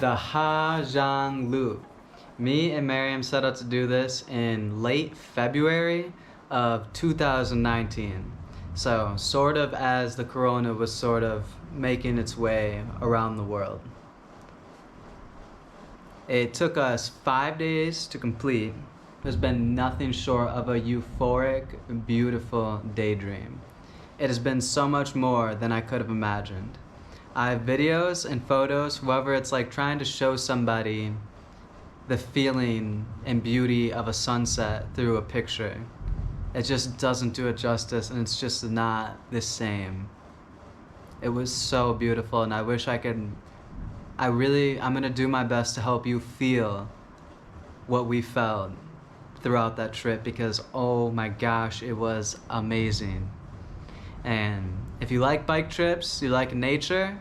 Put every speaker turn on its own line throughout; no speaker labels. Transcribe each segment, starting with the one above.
The Giang loop. Me and Miriam set out to do this in late February of 2019. So sort of as the corona was sort of making its way around the world. It took us 5 days to complete. There's been nothing short of a euphoric, beautiful daydream. It has been so much more than I could have imagined. I have videos and photos, however, it's like trying to show somebody the feeling and beauty of a sunset through a picture. It just doesn't do it justice, and it's just not the same. It was so beautiful, and I wish I could, I'm gonna do my best to help you feel what we felt throughout that trip, because oh my gosh, it was amazing. And if you like bike trips, you like nature,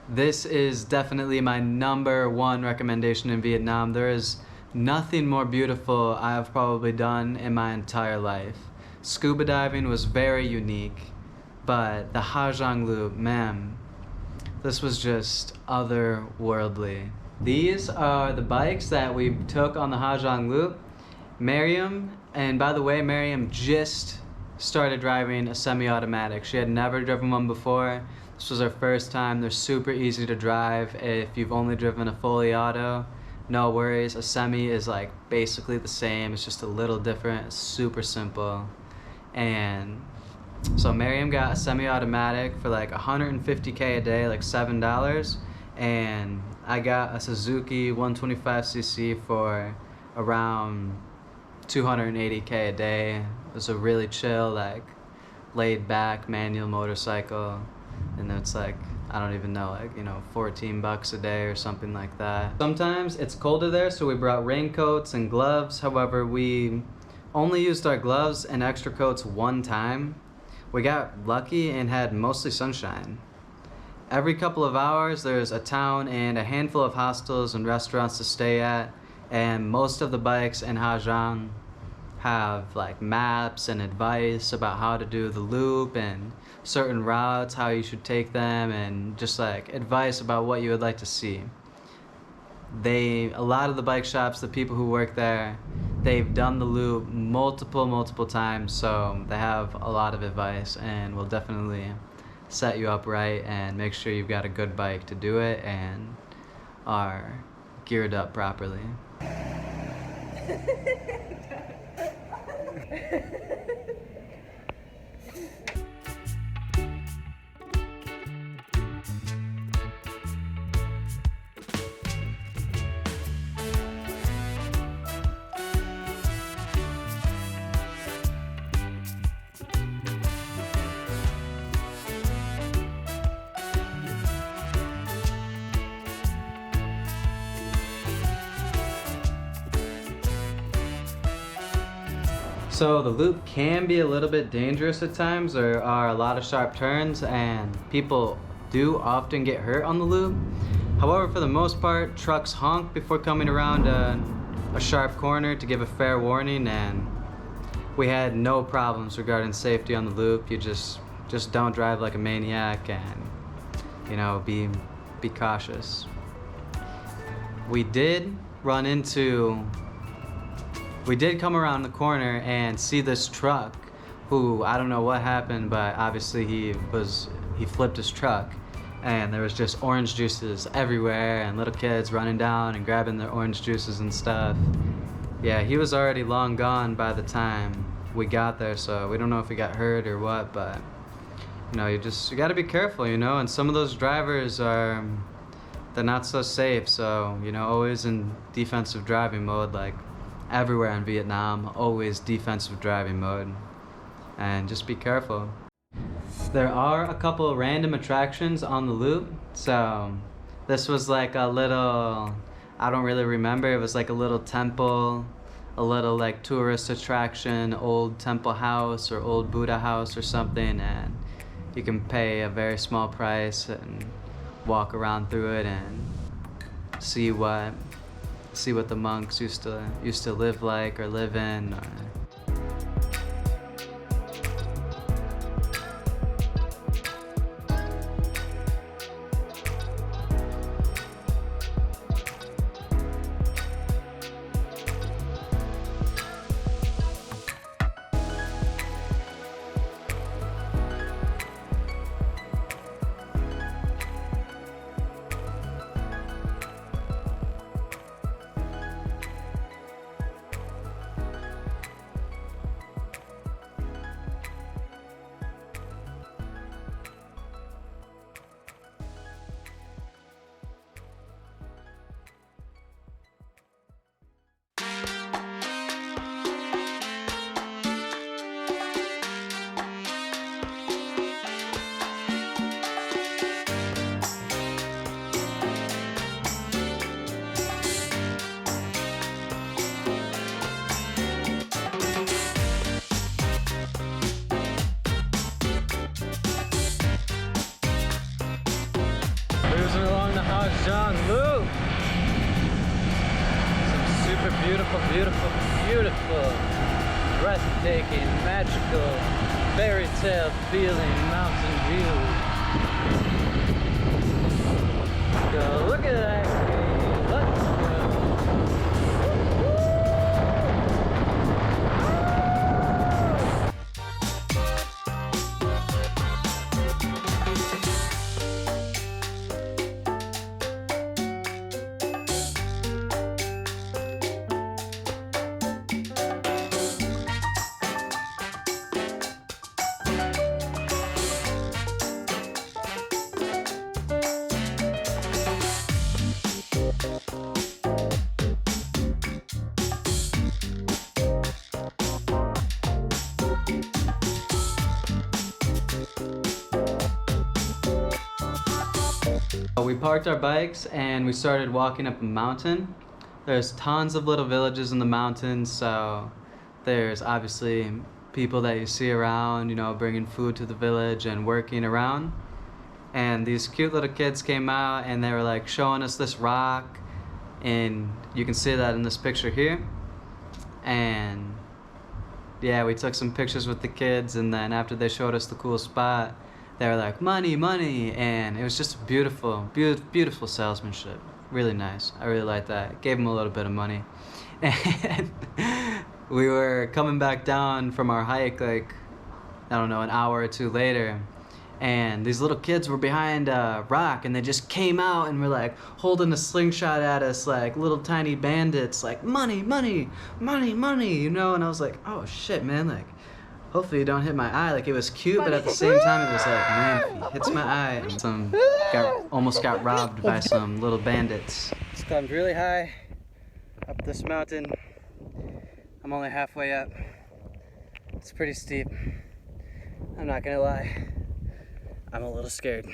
this is definitely my #1 recommendation in Vietnam. There is nothing more beautiful I have probably done in my entire life. Scuba diving was very unique, but the Ha Giang Loop, man, this was just otherworldly. These are the bikes that we took on the Ha Giang Loop. Miriam, and by the way, Miriam just started driving a semi-automatic. She had never driven one before. This was her first time. They're super easy to drive. If you've only driven a fully auto, no worries. A semi is like basically the same. It's just a little different. It's super simple. And so Miriam got a semi-automatic for like 150K a day, like $7. And I got a Suzuki 125cc for around 280K a day. It was a really chill, like laid back manual motorcycle, and it's like, I don't even know, like, you know, $14 a day or something like that. Sometimes it's colder there, so we brought raincoats and gloves. However, we only used our gloves and extra coats one time. We got lucky and had mostly sunshine. Every couple of hours there's a town and a handful of hostels and restaurants to stay at, and most of the bikes in Ha Giang have like maps and advice about how to do the loop and certain routes, how you should take them, and just like advice about what you would like to see. A lot of the bike shops, the people who work there, they've done the loop multiple times, so they have a lot of advice and will definitely set you up right and make sure you've got a good bike to do it and are geared up properly. So the loop can be a little bit dangerous at times. There are a lot of sharp turns and people do often get hurt on the loop. However, for the most part, trucks honk before coming around a sharp corner to give a fair warning, and we had no problems regarding safety on the loop. You just don't drive like a maniac, and you know, be cautious. We did come around the corner and see this truck who, I don't know what happened, but obviously he flipped his truck, and there was just orange juices everywhere and little kids running down and grabbing their orange juices and stuff. Yeah, he was already long gone by the time we got there, so we don't know if he got hurt or what, but you know, you gotta be careful, you know, and some of those drivers are they're not so safe. So, you know, always in defensive driving mode, like everywhere in Vietnam, always defensive driving mode. And just be careful. There are a couple random attractions on the loop. So this was like a little, I don't really remember, it was like a little temple, a little like tourist attraction, old temple house or old Buddha house or something, and you can pay a very small price and walk around through it and see what the monks used to live like or live in. Cruising along the Giang loop. Some super beautiful, beautiful, beautiful, breathtaking, magical, fairy tale feeling mountain view. Go look at that. Let's go. We parked our bikes and we started walking up a mountain. There's tons of little villages in the mountains, so there's obviously people that you see around, you know, bringing food to the village and working around. And these cute little kids came out and they were like showing us this rock, and you can see that in this picture here. And yeah, we took some pictures with the kids, and then after they showed us the cool spot, they were like, money, money, and it was just beautiful, beautiful salesmanship. Really nice. I really liked that. Gave them a little bit of money. And we were coming back down from our hike, like, I don't know, an hour or two later, and these little kids were behind a rock, and they just came out and were like holding a slingshot at us like little tiny bandits, like money, money, money, money, you know. And I was like, oh shit, man, like, hopefully you don't hit my eye. Like, it was cute, but at the same time it was like, man, if he hits my eye. And almost got robbed by some little bandits. It's climbed really high up this mountain. I'm only halfway up. It's pretty steep. I'm not gonna lie. I'm a little scared.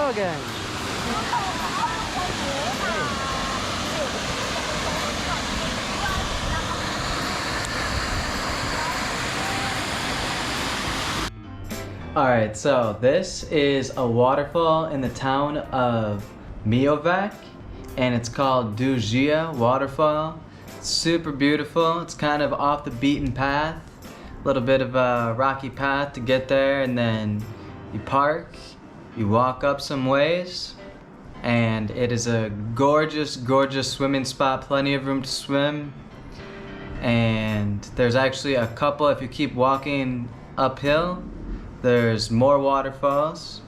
go again. Alright, so this is a waterfall in the town of Miovac, and it's called Dugia Waterfall. It's super beautiful. It's kind of off the beaten path. A little bit of a rocky path to get there, and then you park, you walk up some ways, and it is a gorgeous, gorgeous swimming spot. Plenty of room to swim. And there's actually a couple, if you keep walking uphill, there's more waterfalls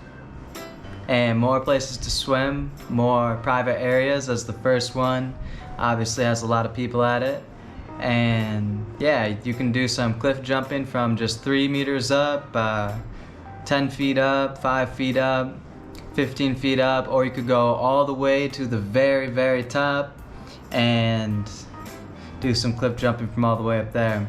and more places to swim, more private areas, as the first one obviously has a lot of people at it. And yeah, you can do some cliff jumping from just 3 meters up, 10 feet up, 5 feet up, 15 feet up, or you could go all the way to the very, very top and do some cliff jumping from all the way up there.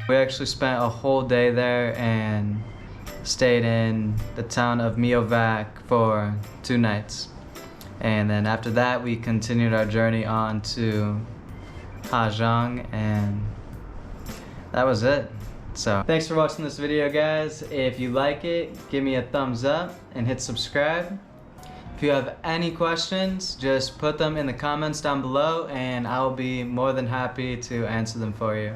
We actually spent a whole day there and stayed in the town of Miovac for 2 nights. And then after that, we continued our journey on to Giang, and that was it. So thanks for watching this video, guys. If you like it, give me a thumbs up and hit subscribe. If you have any questions, just put them in the comments down below and I'll be more than happy to answer them for you.